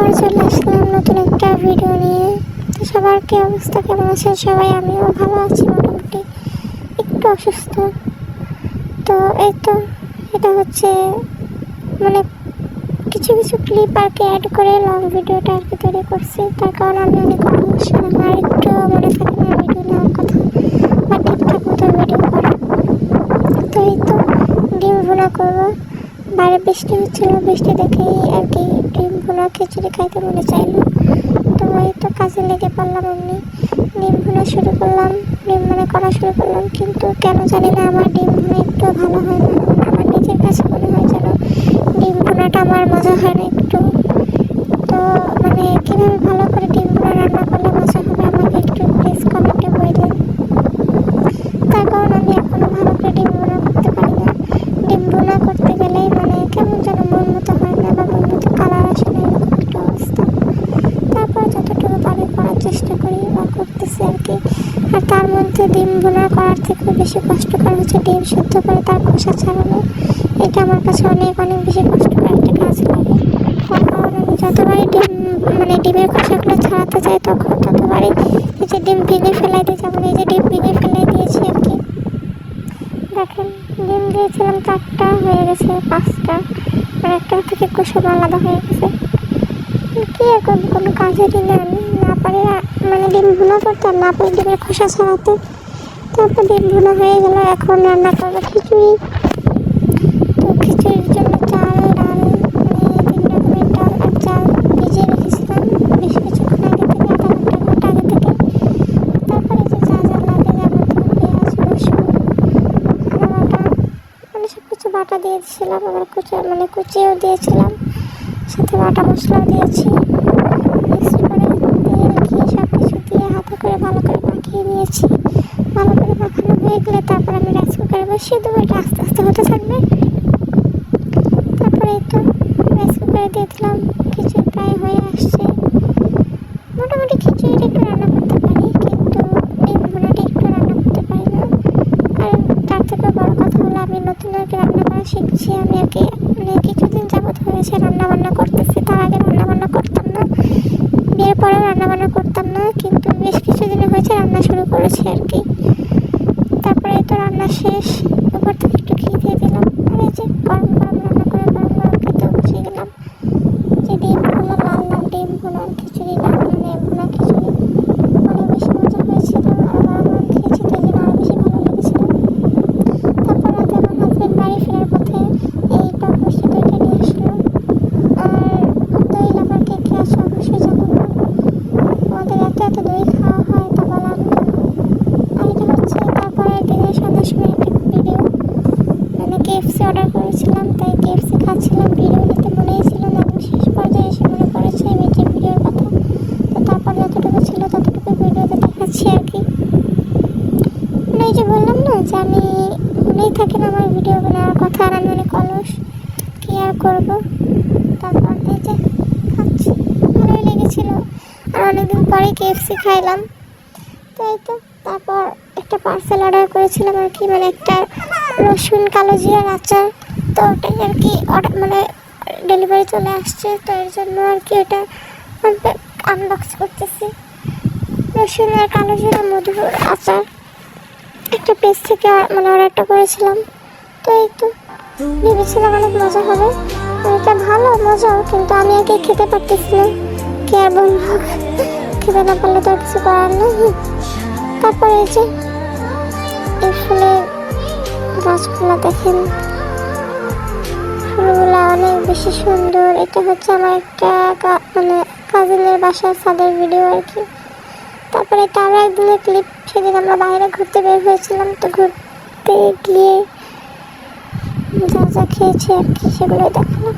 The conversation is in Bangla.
আবার চলে আসলাম নতুন একটা ভিডিও নিয়ে। তো সবার কি অবস্থা, কেমন আছেন সবাই? আমিও ভালো আছি, মোটামুটি একটু অসুস্থ। তো এই তো এটা হচ্ছে মানে কিছু কিছু ক্লিপ আর কি অ্যাড করে লং ভিডিওটা আর কি তৈরি করছি। তার কারণ আমি অনেক অলস, আমার একটু মনে থাকে না ভিডিও নেওয়ার কথা বা ঠিকঠাক মতো ভিডিও করা। তো এই তো ডিম ভুনা করবো। বাইরে বৃষ্টি হচ্ছিল, বৃষ্টি দেখেই আর কি ডিম ভুনা খিচুড়ি খাইতে মনে চাইলো। তো এই তো কাজে লেগে পড়লাম, এমনি ডিম ভুনা শুরু করলাম, ডিম ভুনা করা শুরু করলাম। কিন্তু কেন জানি না আমার ডিম ভুনা একটু ভালো হয় না। আমার নিজের কাছে মনে হয় যেন ডিম ভুনাটা আমার মজা হয় না একটু। তো মানে কীভাবে ভালো করে ডিম ভুনা রান্না করলে মজা হবে আমাকে একটু প্লিজ কমেন্টে বলবেন। তার কারণ আমি এখনও ভালো করে ডিম ভুনা করতে পারি না। ডিম ভুনা করতে গেলেই মানে কেমন যেন মন মতো হয় না বা মন মতো কালার আসে না, এরকম একটা অবস্থা। তারপর যতটুকু পারি করার চেষ্টা করি বা করতেছি আর কি। আর তার মধ্যে ডিম ভুনা করার থেকেও বেশি কষ্টকর হচ্ছে ডিম সিদ্ধ করে তার খোসা ছাড়ানো। এটা আমার কাছে অনেক অনেক বেশি কষ্টকর একটা কাজ লাগে। তার কারণ আমি যতবারই ডিমের খোসাগুলো ছাড়াতে চাই ততবারই এই যে ডিম ভেঙে ফেলাইতে যাবো, এই যে ডিম ভেঙে ফেলাই দিয়েছি আর কি। দেখেন ডিম দিয়েছিলাম 4টা, হয়ে গেছে 5টা, আর একটা থেকে কুসুম আলাদা হয়ে গেছে। কি আর করবো, কোনো কাজেরই না, আমি না পারি মানে ডিম ভুনা করতে আর না পারি ডিমের খোসা ছাড়াতে। তারপর ডিম ভুনা হয়ে গেল, এখন রান্না করবো খিচুড়ি। তো খিচুড়ির জন্য চাল, ডাল, 3 রকমের ডাল আর চাল ভিজিয়ে রেখেছিলাম বেশ কিছুক্ষণ আগে থেকে, আধা ঘন্টা আগে থেকে। তারপরে যে যা যা লাগে যাবতীয় পেঁয়াজ, রসুন, আদা বাটা, মানে সব কিছু বাটা দিয়েছিলাম, আবার কুচিও দিয়েছিলাম, সাথে বাটা মশলাও দিয়েছি। মিক্সড করে তেল ঘি সব কিছু দিয়ে হাতে করে ভালো করে মাখিয়ে নিয়েছি। ভালো করে মাখানো হয়ে গেলে তারপর আমি রাইস কুকারে বসিয়ে দেবো, এটা আস্তে আস্তে হতে থাকবে। তারপরে এই তো রাইস কুকারে দিয়ে দিলাম, খিচুড়ি প্রায় হয়ে আসছে। মোটামুটি খিচুড়িটা একটু রান্না করতে পারি, কিন্তু ডিম ভুনাটা একটু রান্না করতে পারি না। আর তার থেকেও বড় কথা হলো আমি নতুন আর কি রান্না করা শিখছি। আমি আর কি মানে কিছুদিন যাবত হয়েছে রান্না বান্না করতেছি, তার আগে রান্না বান্না করতাম না, বিয়ের পরেও রান্না বান্না করতাম না, কিন্তু বেশ কিছুদিনে হয়েছে রান্না শুরু করেছি আর কি। তারপরে তো রান্না শেষ, উপর থেকে একটু ঘি দিয়ে দিলাম, আর এই যে গরম গরম রান্না করে গরম গরম খেতে বসিয়ে দিলাম। যে ডিম ভুনা, লাল লাল ডিম ভুনার খিচুড়ি, মানে ভুনা খিচুড়ি অনেক বেশি মজা হয়েছিল। আর গরম গরম খেয়েছি তো এই জন্য আরও বেশি ভালো লেগেছিল। তারপর রাতে আমার হাজব্যান্ড বাড়ি ফেরার পথে এই টক মিষ্টি দইটা নিয়ে আসলো। আর দই লাভার কে কে আছে অবশ্যই জানাবো, আমাদের এত এত দই খাওয়া হয় তা বলার মতো। আর এটা হচ্ছে তারপরের দিনের সন্ধ্যার সময় একটা ভিডিও, মানে কেএফসি অর্ডার করেছিলাম, তাই কেএফসি খাচ্ছিলাম, ভিডিও নিতে মনেই ছিল না, এবং শেষ পর্যায়ে এসে মনে পড়েছে এই ভিডিওর কথা। তো তারপর যতটুকু ছিল ততটুকু ভিডিওতে দেখাচ্ছি আর কি। মানে এই যে বললাম না যে আমি মনেই থাকে না আমার ভিডিও বানানোর কথা, আর আমি অনেক অলস, কী আর করবো। তারপর এই যে খাচ্ছি, ভালোই লেগেছিলো। আর অনেকদিন পরে কেএফসি খাইলাম। তো এই তো তারপর একটা পার্সেল অর্ডার করেছিলাম আর কি, মানে একটা রসুন কালো জিরার আচার। তো ওটাই আর কি মানে ডেলিভারি চলে আসছে, তো এর জন্য আর কি ওটা আনবক্স করতেছি। রসুন আর কালো জিরা মধুর আচার একটা পেজ থেকে মানে অর্ডারটা করেছিলাম। তো এই তো ভেবেছিলাম অনেক মজা হবে, এটা ভালো মজাও, কিন্তু আমি আর কি খেতে পারতেছি না, কে আর বলবো, খেতে না পারলে তো আর কিছু করার নেই। তারপরে এই যে এই ফুলের গাছগুলো দেখেন, ফুলগুলো অনেক বেশি সুন্দর। এটা হচ্ছে আমার একটা মানে কাজিনের বাসার ছাদের ভিডিও আর কি। তারপরে তারও একদিনের ক্লিপ, সেদিন আমরা বাইরে ঘুরতে বের হয়েছিলাম, তো ঘুরতে গিয়ে যা যা খেয়েছি আর কি সেগুলোই দেখালাম।